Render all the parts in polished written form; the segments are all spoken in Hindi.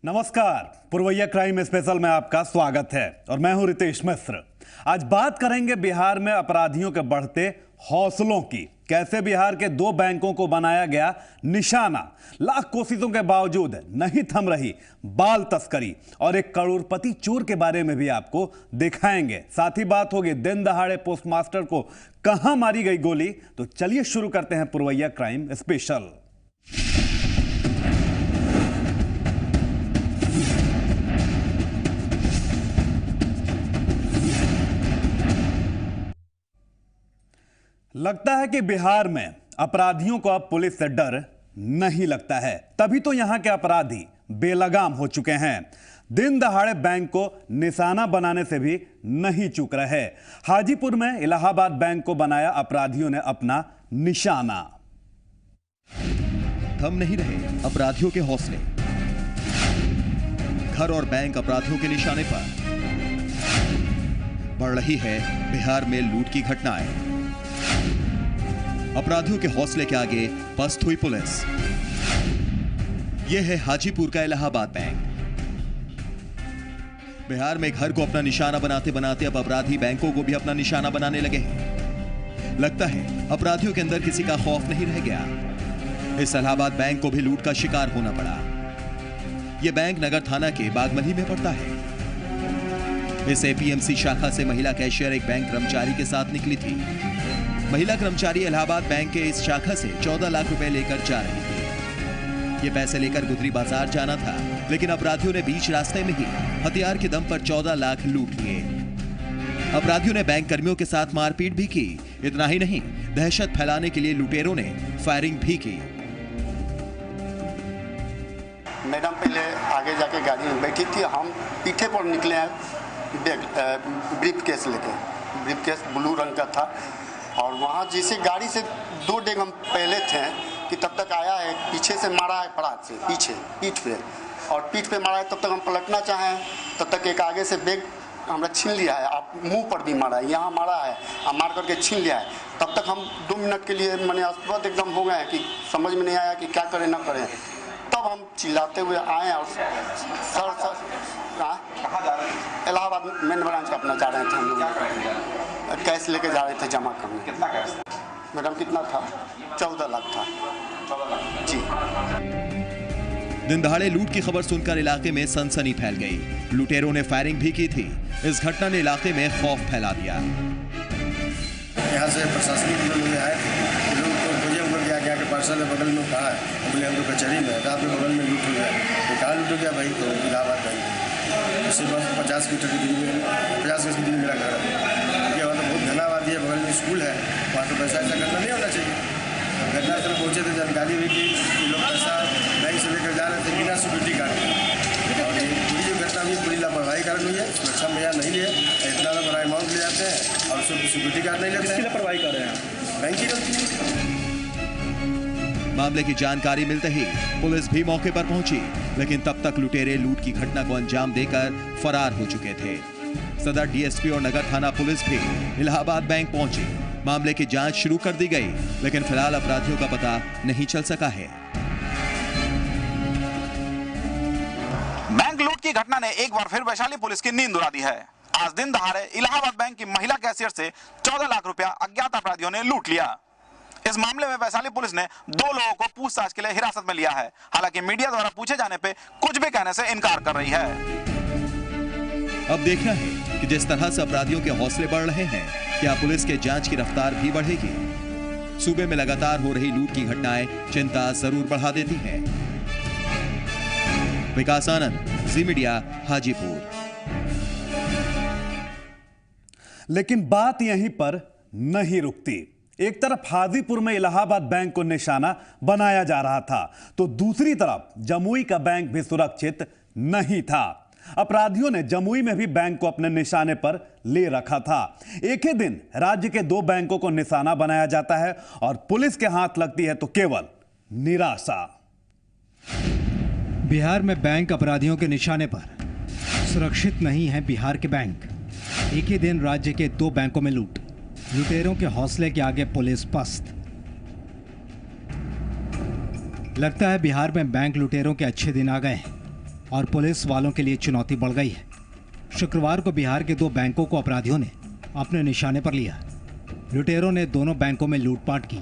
नमस्कार, पुरवैया क्राइम स्पेशल में आपका स्वागत है और मैं हूं रितेश मिश्र। आज बात करेंगे बिहार में अपराधियों के बढ़ते हौसलों की। कैसे बिहार के 2 बैंकों को बनाया गया निशाना। लाख कोशिशों के बावजूद नहीं थम रही बाल तस्करी और एक करोड़पति चोर के बारे में भी आपको दिखाएंगे। साथ ही बात होगी दिन दहाड़े पोस्टमास्टर को कहां मारी गई गोली। तो चलिए शुरू करते हैं पुरवैया क्राइम स्पेशल। लगता है कि बिहार में अपराधियों को अब पुलिस से डर नहीं लगता है, तभी तो यहां के अपराधी बेलगाम हो चुके हैं। दिन दहाड़े बैंक को निशाना बनाने से भी नहीं चूक रहे। हाजीपुर में इलाहाबाद बैंक को बनाया अपराधियों ने अपना निशाना। थम नहीं रहे अपराधियों के हौसले। घर और बैंक अपराधियों के निशाने पर। बढ़ रही है बिहार में लूट की घटनाएं। अपराधियों के हौसले के आगे पस्त हुई पुलिस। यह है हाजीपुर का इलाहाबाद बैंक। बिहार में घर को अपना निशाना बनाते बनाते अब अपराधी बैंकों को भी अपना निशाना बनाने लगे हैं। लगता है अपराधियों के अंदर किसी का खौफ नहीं रह गया। इस इलाहाबाद बैंक को भी लूट का शिकार होना पड़ा। यह बैंक नगर थाना के बागमती में पड़ता है। इस एपीएमसी शाखा से महिला कैशियर एक बैंक कर्मचारी के साथ निकली थी। महिला कर्मचारी इलाहाबाद बैंक के इस शाखा से 14 लाख रुपए लेकर जा रही थी। ये पैसे लेकर गुदरी बाजार जाना था, लेकिन अपराधियों ने बीच रास्ते में ही हथियार के दम पर 14 लाख लूट लिए। अपराधियों ने बैंक कर्मियों के साथ मारपीट भी की। इतना ही नहीं, दहशत फैलाने के लिए लुटेरों ने फायरिंग भी की। मैडम पहले आगे जाके गाड़ी में बैठी थी, हम पीठे पर निकले हैं ब्रीफ केस लेके। ब्रीफ केस ब्लू रंग का था और वहाँ जैसे गाड़ी से 2 डेग हम पहले थे कि तब तक आया है, पीछे से मारा है फराक से, पीछे पीठ पे, और पीठ पे मारा है। तब तक हम पलटना चाहें, तब तक एक आगे से बैग हमरा छीन लिया है। आप मुंह पर भी मारा है, यहाँ मारा है, मार करके छीन लिया है। तब तक हम 2 मिनट के लिए मैंने अस्वस्थ एकदम हो गए हैं कि समझ में नहीं आया कि क्या करें ना करें। तब हम चिल्लाते हुए आए और सर कहाँ जा रहे थे? इलाहाबाद मेन ब्रांच का अपना जा रहे थे हम लोग। कैश लेके जा रहे थे जमा करने। कितना कैश था? मैडम कितना था? 14 लाख था। 14 लाख जी। दिन दहाड़े लूट की खबर सुनकर इलाके में सनसनी फैल गई। लुटेरों ने फायरिंग भी की थी। इस घटना ने इलाके में खौफ फैला दिया। यहाँ से प्रशासनिक लोग आए, लोग तो खोजे उधर गया के पार्सल है बगल में, कहा है बोले हम तो कचहरी में, रात में बगल में लूट हो गया। तो कहाँ लूट हो गया भाई? तो इलाहाबाद बैंक। उससे बस 50 मीटर की दूरी में, 50 गज की दूरी मेरा घर है। उसके बाद बहुत घनाबादी है, बगल में स्कूल है, वहाँ तो पैसा ऐसा करना नहीं होना चाहिए। घटनास्थल पहुँचे तो जानकारी हुई कि लोग पैसा बैंक से लेकर जा रहे थे बिना सिक्योरिटी गार्ड। और ये पूरी जो घटना हुई पूरी लापरवाही कारण हुई है। सुरक्षा में नहीं लिए, इतना बड़ा अमाउंट ले जाते हैं और उसको सिक्योरिटी गार्ड नहीं लेते। इसकी लापरवाही कर रहे हैं, बैंक की गलती। मामले की जानकारी मिलते ही पुलिस भी मौके पर पहुंची, लेकिन तब तक लुटेरे लूट की घटना को अंजाम देकर फरार हो चुके थे। सदर डीएसपी और नगर थाना पुलिस भी इलाहाबाद बैंक पहुंची। मामले की जांच शुरू कर दी गई, लेकिन फिलहाल अपराधियों का पता नहीं चल सका है। बैंक लूट की घटना ने एक बार फिर वैशाली पुलिस की नींद उड़ा दी है। आज दिन दहाड़े इलाहाबाद बैंक की महिला कैशियर से 14 लाख रुपया अज्ञात अपराधियों ने लूट लिया। इस मामले में वैशाली पुलिस ने 2 लोगों को पूछताछ के लिए हिरासत में लिया है। हालांकि मीडिया द्वारा पूछे जाने पे कुछ भी कहने से इनकार कर रही है। अब देखना है कि जिस तरह से अपराधियों के हौसले बढ़ रहे हैं, क्या पुलिस के जांच की रफ्तार भी बढ़ेगी। सूबे में लगातार हो रही लूट की घटनाएं चिंता जरूर बढ़ा देती हैं। विकास आनंद, जी मीडिया, हाजीपुर। लेकिन बात यहीं पर नहीं रुकती। एक तरफ हाजीपुर में इलाहाबाद बैंक को निशाना बनाया जा रहा था, तो दूसरी तरफ जमुई का बैंक भी सुरक्षित नहीं था। अपराधियों ने जमुई में भी बैंक को अपने निशाने पर ले रखा था। एक ही दिन राज्य के 2 बैंकों को निशाना बनाया जाता है और पुलिस के हाथ लगती है तो केवल निराशा। बिहार में बैंक अपराधियों के निशाने पर। सुरक्षित नहीं है बिहार के बैंक। एक ही दिन राज्य के 2 बैंकों में लूट। लुटेरों के हौसले के आगे पुलिस पस्त। लगता है बिहार में बैंक लुटेरों के अच्छे दिन आ गए हैं। और पुलिस वालों के लिए चुनौती बढ़ गई है। शुक्रवार को बिहार के 2 बैंकों को अपराधियों ने अपने निशाने पर लिया। लुटेरों ने दोनों बैंकों में लूटपाट की।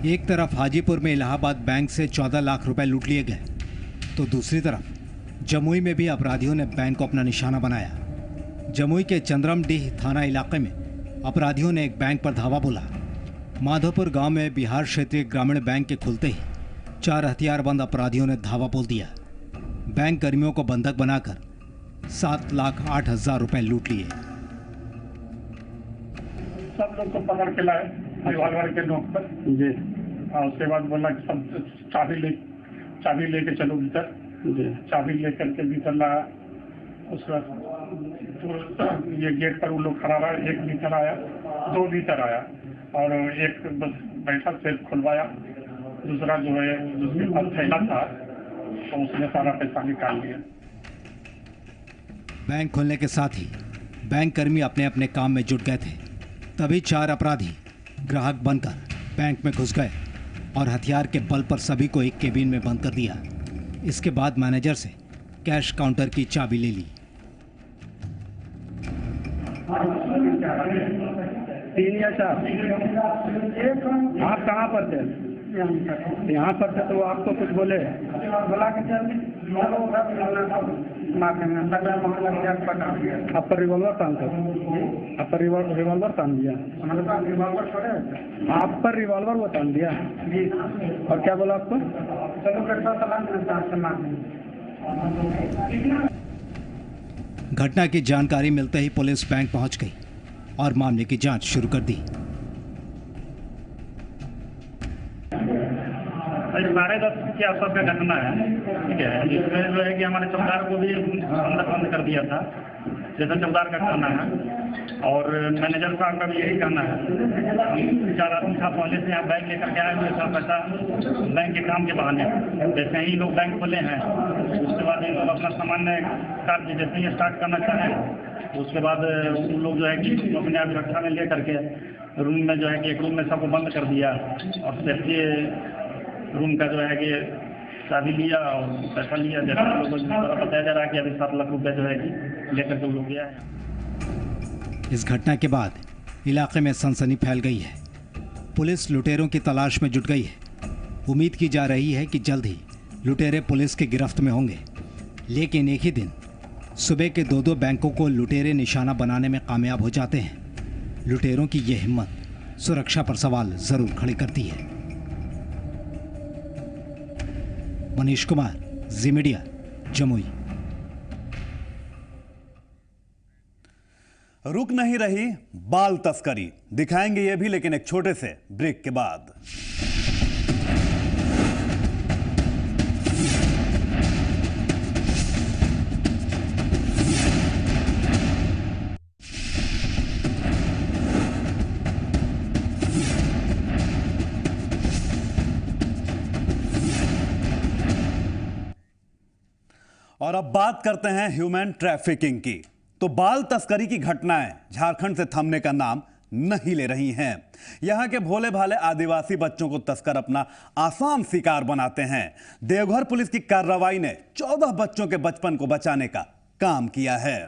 एक तरफ हाजीपुर में इलाहाबाद बैंक से 14 लाख रुपए लूट लिए गए, तो दूसरी तरफ जमुई में भी अपराधियों ने बैंक को अपना निशाना बनाया। जमुई के चंद्रमडीह थाना इलाके में अपराधियों ने एक बैंक पर धावा बोला। माधोपुर गांव में बिहार क्षेत्रीय ग्रामीण बैंक के खुलते ही 4 हथियारबंद अपराधियों ने धावा बोल दिया। बैंक कर्मियों को बंधक बनाकर 7,08,000 रुपए लूट लिए। सब लोग को पकड़ के लाए रिवॉल्वर के नोक पर जी। और उसके बाद बोला कि सब चाबी लेके चलो भीतर जी। चाबी लेकर के भीतर लाया। उसके बाद ये गेट पर वो लोग खड़ा रहा। 1 भीतर आया, 2 भीतर आया और एक बस बैठा सेफ खुलवाया। दूसरा जो है जिसके पास थैला था तो उसने सारा पैसा निकाल लिया। बैंक खुलने के साथ ही बैंक कर्मी अपने अपने काम में जुट गए थे। तभी 4 अपराधी ग्राहक बनकर बैंक में घुस गए और हथियार के बल पर सभी को एक केबिन में बंद कर दिया। इसके बाद मैनेजर से कैश काउंटर की चाबी ले ली। 3 या 4 आप कहाँ पर थे? यहाँ पर थे तो आपको कुछ बोले? बोला कि आप पर रिवॉल्वर तान कर आप पर रिवॉल्वर तान दिया। आप पर रिवॉल्वर वो तान दिया जी। और क्या बोला आपको? घटना की जानकारी मिलते ही पुलिस बैंक पहुंच गई और मामले की जांच शुरू कर दी। 10:30 के आसपास का घटना है, ठीक है। इसमें जो है कि हमारे चौकीदार को भी अंदर बंद कर दिया था, जैसा चौकीदार का कहना है। और मैनेजर साहब का भी यही कहना है। हम 4 आदमी था पहले से यहाँ बैंक लेकर के आए हुए था पैसा बैंक के काम के बहाने। जैसे ही लोग बैंक खोले हैं उसके बाद ये लोग अपना सामान्य कार्य जैसे ही स्टार्ट करना चाहें उसके बाद उन लोग जो है कि अपने आप सुरक्षा में ले करके रूम में जो है कि एक रूम में सबको बंद कर दिया और सेफ्टी रूम का जो है कि चाबी लिया और पैसा लिया। जैसा लोगों को बताया जा रहा है कि अभी 7 लाख रुपए जो है कि लेकर के लोग गया है। इस घटना के बाद इलाके में सनसनी फैल गई है। पुलिस लुटेरों की तलाश में जुट गई है। उम्मीद की जा रही है कि जल्द ही लुटेरे पुलिस की गिरफ्त में होंगे। लेकिन एक ही दिन सुबह के 2 बैंकों को लुटेरे निशाना बनाने में कामयाब हो जाते हैं। लुटेरों की यह हिम्मत सुरक्षा पर सवाल जरूर खड़े करती है। मनीष कुमार, जी मीडिया, जमुई। रुक नहीं रही बाल तस्करी, दिखाएंगे ये भी, लेकिन एक छोटे से ब्रेक के बाद। और अब बात करते हैं ह्यूमन ट्रैफिकिंग की। तो बाल तस्करी की घटनाएं झारखंड से थमने का नाम नहीं ले रही हैं। यहां के भोले भाले आदिवासी बच्चों को तस्कर अपना आसान शिकार बनाते हैं। देवघर पुलिस की कार्रवाई ने 14 बच्चों के बचपन को बचाने का काम किया है।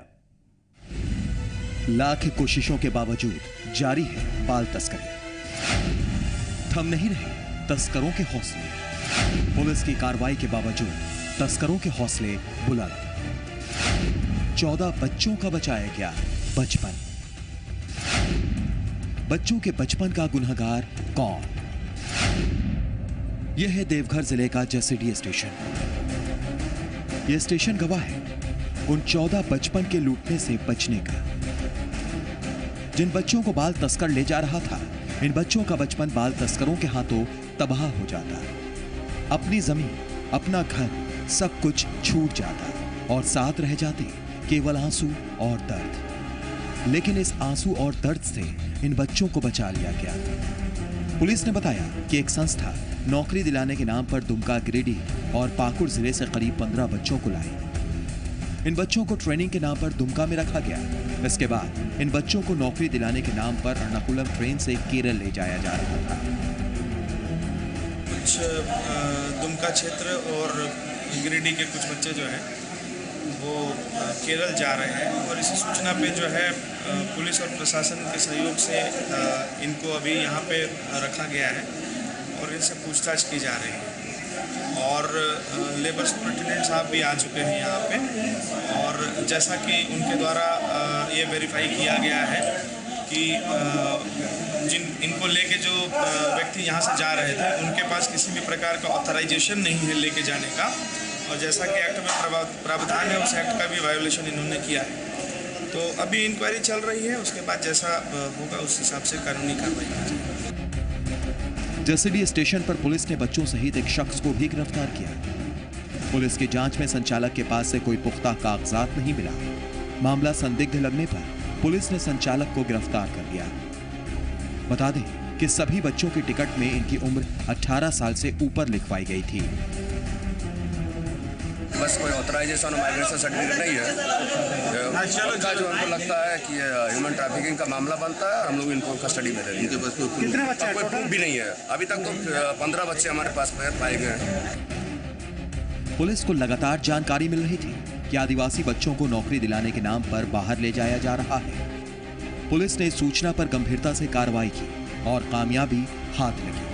लाख कोशिशों के बावजूद जारी है बाल तस्करी। थम नहीं रहे तस्करों के हौसले। पुलिस की कार्रवाई के बावजूद तस्करों के हौसले बुलंद। 14 बच्चों का बचाया गया बचपन। बच्चों के बचपन का गुनहगार कौन? यह है देवघर जिले का जसीडीह स्टेशन। यह स्टेशन गवाह है उन 14 बचपन के लूटने से बचने का। जिन बच्चों को बाल तस्कर ले जा रहा था, इन बच्चों का बचपन बाल तस्करों के हाथों तबाह हो जाता। अपनी जमीन, अपना घर, सब कुछ छूट जाता और साथ रह जाते केवल आंसू और दर्द। लेकिन इस आंसू और दर्द से इन बच्चों को बचा लिया गया। पुलिस ने बताया कि एक संस्था नौकरी दिलाने के नाम पर दुमका, गिरिडीह और पाकुड़ जिले से करीब 15 बच्चों को लाई। इन बच्चों को ट्रेनिंग के नाम पर दुमका में रखा गया। इसके बाद इन बच्चों को नौकरी दिलाने के नाम पर एर्नाकुलम ट्रेन से केरल ले जाया जा रहा था। कुछ दुमका क्षेत्र और गिरिडीह के कुछ बच्चे जो हैं वो केरल जा रहे हैं और इसी सूचना पे जो है पुलिस और प्रशासन के सहयोग से इनको अभी यहाँ पे रखा गया है और इनसे पूछताछ की जा रही है। और लेबर सुपरिटेंडेंट साहब भी आ चुके हैं यहाँ पे और जैसा कि उनके द्वारा ये वेरीफाई किया गया है कि इनको लेके जो व्यक्ति यहाँ से जा रहे थे उनके पास किसी भी प्रकार का ऑथराइजेशन नहीं है लेके जाने का, और जैसा कि एक्ट में प्रावधान है उस एक्ट का भी वायोलेशन इन्होंने किया है। तो अभी इंक्वायरी चल रही है, उसके बाद जैसा होगा उस हिसाब से कानूनी कार्रवाई की जाएगी। जसीडीह स्टेशन पर पुलिस ने बच्चों सहित एक शख्स को भी गिरफ्तार किया। पुलिस की जांच में संचालक के पास से कोई पुख्ता कागजात नहीं मिला। मामला संदिग्ध लगने पर पुलिस ने संचालक को गिरफ्तार कर लिया। बता दें कि सभी बच्चों की टिकट में इनकी उम्र 18 साल से ऊपर लिखवाई गई थी। बस कोई ऑथराइजेशन और माइग्रेशन सर्टिफिकेट नहीं है। उनका जो हमको लगता है कि ह्यूमन ट्रैफिकिंग का मामला बनता है और हम लोग इनको कस्टडी में ले लेंगे। कितने बच्चे? कोई प्रूफ भी नहीं है अभी तक, तो 15 बच्चे हमारे पास पाए गए हैं। पुलिस को लगातार जानकारी मिल रही थी कि आदिवासी बच्चों को नौकरी दिलाने के नाम पर बाहर ले जाया जा रहा है। पुलिस ने इस सूचना पर गंभीरता से कार्रवाई की और कामयाबी हाथ लगी।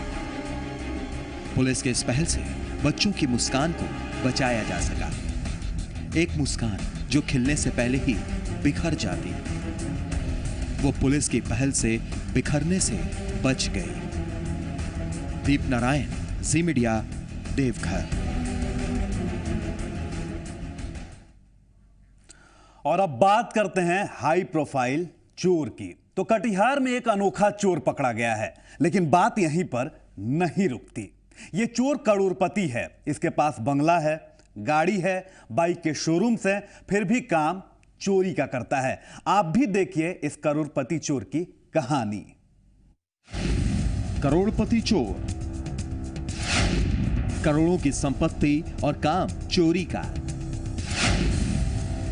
पुलिस के इस पहल से बच्चों की मुस्कान को बचाया जा सका। एक मुस्कान जो खिलने से पहले ही बिखर जाती, वो पुलिस की पहल से बिखरने से बच गई। दीप नारायण, जी मीडिया, देवघर। और अब बात करते हैं हाई प्रोफाइल चोर की। तो कटिहार में एक अनोखा चोर पकड़ा गया है, लेकिन बात यहीं पर नहीं रुकती। ये चोर करोड़पति है। इसके पास बंगला है, गाड़ी है, बाइक के शोरूम्स हैं, फिर भी काम चोरी का करता है। आप भी देखिए इस करोड़पति चोर की कहानी। करोड़पति चोर, करोड़ों की संपत्ति और काम चोरी का।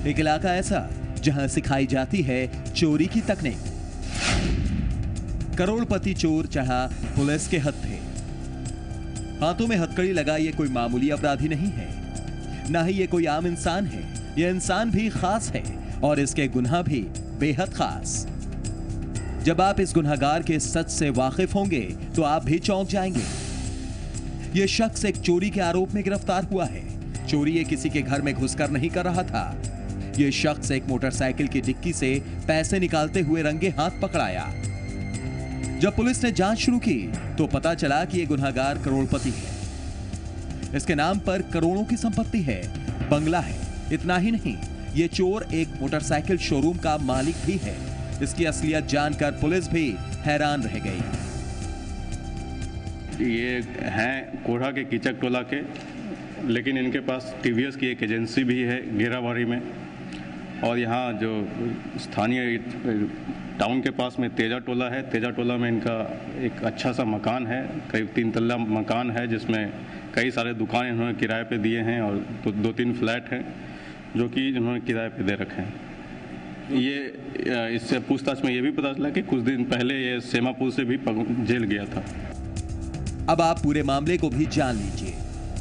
एक इलाका ऐसा जहां सिखाई जाती है चोरी की तकनीक। करोड़पति चोर चढ़ा पुलिस के हत्थे। हाथों में हथकड़ी लगा ये कोई मामूली अपराधी नहीं है, ना ही ये कोई आम इंसान है। यह इंसान भी खास है और इसके गुनाह भी बेहद खास। जब आप इस गुनहगार के सच से वाकिफ होंगे तो आप भी चौंक जाएंगे। यह शख्स एक चोरी के आरोप में गिरफ्तार हुआ है। चोरी ये किसी के घर में घुसकर नहीं कर रहा था। यह शख्स एक मोटरसाइकिल की डिक्की से पैसे निकालते हुए रंगे हाथ पकड़ाया। जब पुलिस ने जांच शुरू की तो पता चला कि यह गुनहगार करोड़पति है। इसके नाम पर करोड़ों की संपत्ति है, बंगला है। इतना ही नहीं, यह चोर एक मोटरसाइकिल शोरूम का मालिक भी है। इसकी असलियत जानकर पुलिस भी हैरान रह गई। ये हैं कोढ़ा के कीचक टोला के, लेकिन इनके पास टीवीएस की एक एजेंसी भी है गेराबाड़ी में। और यहाँ जो स्थानीय टाउन के पास में तेजा टोला है, तेजा टोला में इनका एक अच्छा सा मकान है, करीब 3 तल्ला मकान है, जिसमें कई सारे दुकान इन्होंने किराए पे दिए हैं और 2-3 फ्लैट हैं जो कि इन्होंने किराए पे दे रखे हैं। ये इससे पूछताछ में ये भी पता चला कि कुछ दिन पहले ये सेमापुर से भी जेल गया था। अब आप पूरे मामले को भी जान लीजिए।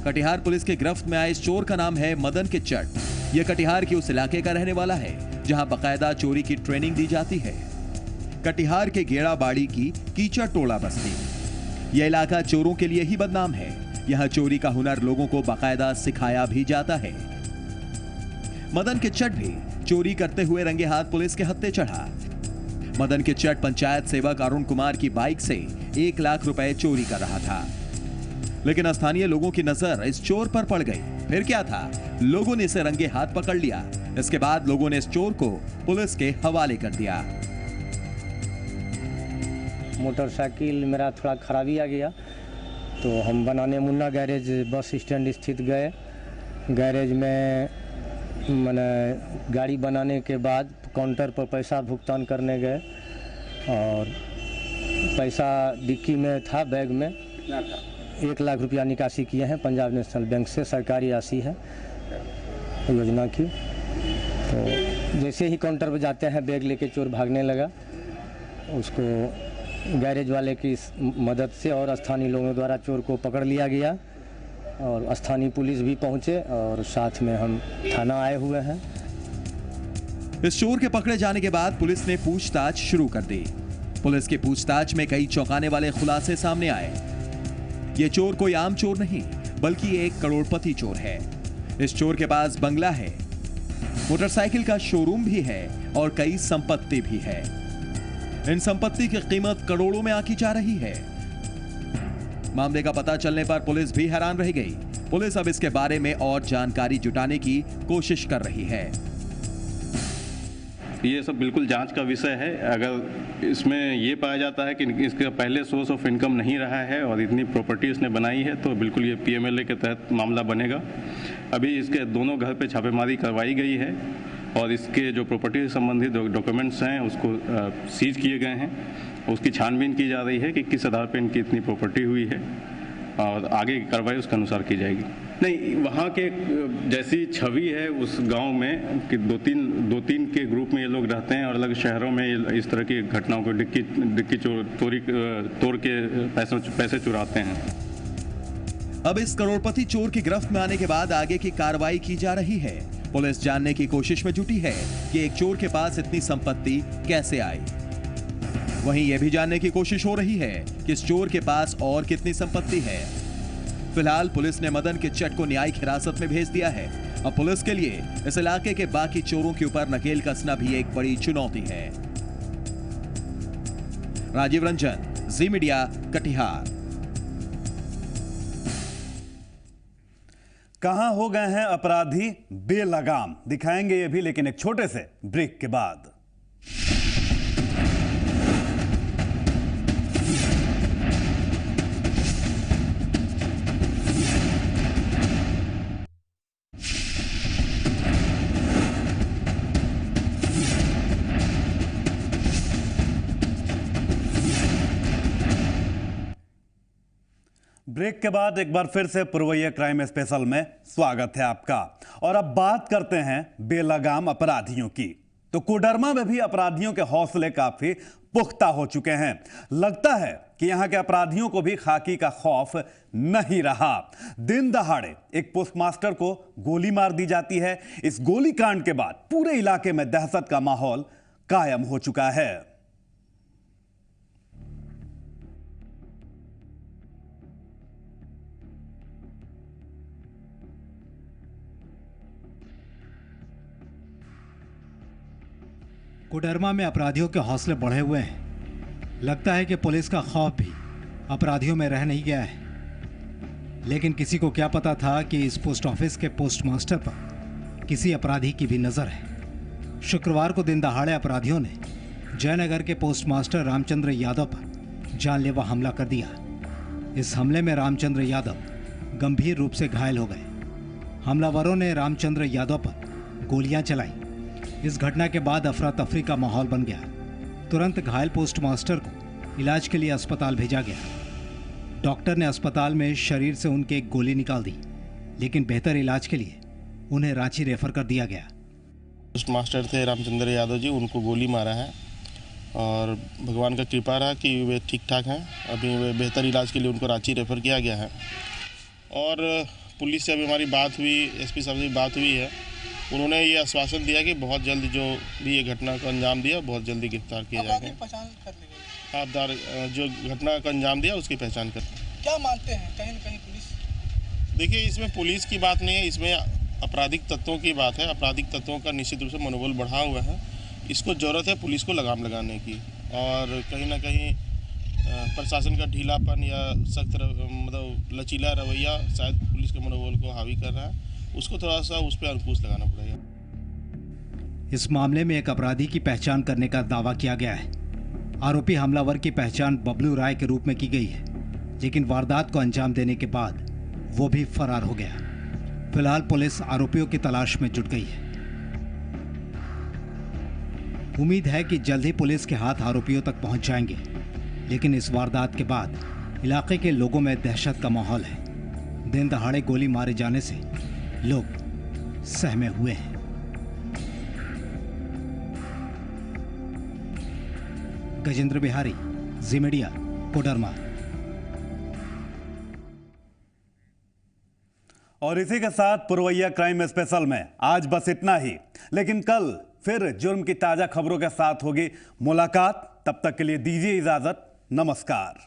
कटिहार पुलिस के गिरफ्त में आए इस चोर का नाम है मदन किच्चट। यह कटिहार के उस इलाके का रहने वाला है जहां बाकायदा चोरी की ट्रेनिंग दी जाती है। कटिहार के गेड़ाबाड़ी की कीचड़ टोला बस्ती। यह इलाका चोरों के लिए ही बदनाम है। यहां चोरी का हुनर लोगों को बाकायदा सिखाया भी जाता है। मदन किच्चट भी चोरी करते हुए रंगे हाथ पुलिस के हत्थे चढ़ा। मदन किच्चट पंचायत सेवक अरुण कुमार की बाइक से 1 लाख रुपए चोरी कर रहा था, लेकिन स्थानीय लोगों की नजर इस चोर पर पड़ गई। फिर क्या था, लोगों ने इसे रंगे हाथ पकड़ लिया। इसके बाद लोगों ने इस चोर को पुलिस के हवाले कर दिया। मोटरसाइकिल मेरा थोड़ा खराबी आ गया तो हम बनाने मुन्ना गैरेज बस स्टैंड स्थित गए। गैरेज में मैंने गाड़ी बनाने के बाद काउंटर पर पैसा भुगतान करने गए और पैसा डिक्की में था, बैग में 1 लाख रुपया निकासी किए हैं पंजाब नेशनल बैंक से। सरकारी राशि है योजना की। तो जैसे ही काउंटर पर जाते हैं बैग लेके चोर भागने लगा। उसको गैरेज वाले की मदद से और स्थानीय लोगों द्वारा चोर को पकड़ लिया गया और स्थानीय पुलिस भी पहुंचे और साथ में हम थाना आए हुए हैं। इस चोर के पकड़े जाने के बाद पुलिस ने पूछताछ शुरू कर दी। पुलिस की पूछताछ में कई चौंकाने वाले खुलासे सामने आए। ये चोर कोई आम चोर नहीं बल्कि एक करोड़पति चोर है। इस चोर के पास बंगला है, मोटरसाइकिल का शोरूम भी है और कई संपत्ति भी है। इन संपत्ति की कीमत करोड़ों में आंकी जा रही है। मामले का पता चलने पर पुलिस भी हैरान रह गई। पुलिस अब इसके बारे में और जानकारी जुटाने की कोशिश कर रही है। ये सब बिल्कुल जांच का विषय है। अगर इसमें ये पाया जाता है कि इसका पहले सोर्स ऑफ इनकम नहीं रहा है और इतनी प्रॉपर्टी इसने बनाई है तो बिल्कुल ये PMLA के तहत मामला बनेगा। अभी इसके दोनों घर पे छापेमारी करवाई गई है और इसके जो प्रॉपर्टी से संबंधित डॉक्यूमेंट्स हैं उसको सीज किए गए हैं। उसकी छानबीन की जा रही है कि किस आधार पर इनकी इतनी प्रॉपर्टी हुई है और आगे की कार्रवाई उसके अनुसार की जाएगी। नहीं, वहाँ के जैसी छवि है उस गांव में कि दो तीन के ग्रुप में ये लोग रहते हैं और अलग शहरों में इस तरह की घटनाओं को डिक्की तोड़ के पैसे चुराते हैं। अब इस करोड़पति चोर की गिरफ्त में आने के बाद आगे की कार्रवाई की जा रही है। पुलिस जानने की कोशिश में जुटी है कि एक चोर के पास इतनी संपत्ति कैसे आई। वहीं यह भी जानने की कोशिश हो रही है कि इस चोर के पास और कितनी संपत्ति है। फिलहाल पुलिस ने मदन के चट को न्यायिक हिरासत में भेज दिया है। अब पुलिस के लिए इस इलाके के बाकी चोरों के ऊपर नकेल कसना भी एक बड़ी चुनौती है। राजीव रंजन, जी मीडिया, कटिहार। कहां हो गए हैं अपराधी बेलगाम, दिखाएंगे ये भी, लेकिन एक छोटे से ब्रेक के बाद। ब्रेक के बाद एक बार फिर से पुरवैया क्राइम स्पेशल में स्वागत है आपका। और अब बात करते हैं बेलगाम अपराधियों की। तो कोडरमा में भी अपराधियों के हौसले काफी पुख्ता हो चुके हैं। लगता है कि यहां के अपराधियों को भी खाकी का खौफ नहीं रहा। दिन दहाड़े एक पोस्टमास्टर को गोली मार दी जाती है। इस गोलीकांड के बाद पूरे इलाके में दहशत का माहौल कायम हो चुका है। कोडरमा में अपराधियों के हौसले बढ़े हुए हैं। लगता है कि पुलिस का खौफ भी अपराधियों में रह नहीं गया है। लेकिन किसी को क्या पता था कि इस पोस्ट ऑफिस के पोस्टमास्टर पर किसी अपराधी की भी नजर है। शुक्रवार को दिन दहाड़े अपराधियों ने जयनगर के पोस्टमास्टर रामचंद्र यादव पर जानलेवा हमला कर दिया। इस हमले में रामचंद्र यादव गंभीर रूप से घायल हो गए। हमलावरों ने रामचंद्र यादव पर गोलियां चलाई। इस घटना के बाद अफरा तफरी का माहौल बन गया। तुरंत घायल पोस्टमास्टर को इलाज के लिए अस्पताल भेजा गया। डॉक्टर ने अस्पताल में शरीर से उनके एक गोली निकाल दी, लेकिन बेहतर इलाज के लिए उन्हें रांची रेफर कर दिया गया। पोस्टमास्टर थे रामचंद्र यादव जी, उनको गोली मारा है और भगवान का कृपा रहा कि वे ठीक ठाक हैं। अभी वे बेहतर इलाज के लिए उनको रांची रेफर किया गया है। और पुलिस से अभी हमारी बात हुई, SP साहब से बात हुई है। उन्होंने ये आश्वासन दिया कि बहुत जल्द जो भी ये घटना को अंजाम दिया बहुत जल्दी गिरफ्तार किया जाएगा। पहचान कर ली गई। आपदार जो घटना का अंजाम दिया उसकी पहचान कर। क्या मानते हैं कहीं न कहीं पुलिस? देखिए, इसमें पुलिस की बात नहीं है, इसमें आपराधिक तत्वों की बात है। आपराधिक तत्वों का निश्चित रूप से मनोबल बढ़ा हुआ है। इसको ज़रूरत है पुलिस को लगाम लगाने की। और कहीं ना कहीं प्रशासन का ढीलापन या सख्त मतलब लचीला रवैया शायद पुलिस के मनोबल को हावी कर रहा है। उसको थोड़ा सा उस पर अंकुश लगाना पड़ेगा। इस मामले में एक अपराधी की पहचान करने का दावा किया गया है। आरोपी हमलावर की पहचान बबलू राय के रूप में की गई है, लेकिन वारदात को अंजाम देने के बाद वो भी फरार हो गया। फिलहाल पुलिस आरोपियों की तलाश में जुट गई है। उम्मीद है कि जल्द ही पुलिस के हाथ आरोपियों तक पहुंच जाएंगे, लेकिन इस वारदात के बाद इलाके के लोगों में दहशत का माहौल है। दिन दहाड़े गोली मारे जाने से लोग सहमे हुए हैं। गजेंद्र बिहारी, जी मीडिया, कोडरमा। और इसी के साथ पुरवैया क्राइम स्पेशल में आज बस इतना ही, लेकिन कल फिर जुर्म की ताजा खबरों के साथ होगी मुलाकात। तब तक के लिए दीजिए इजाजत। नमस्कार।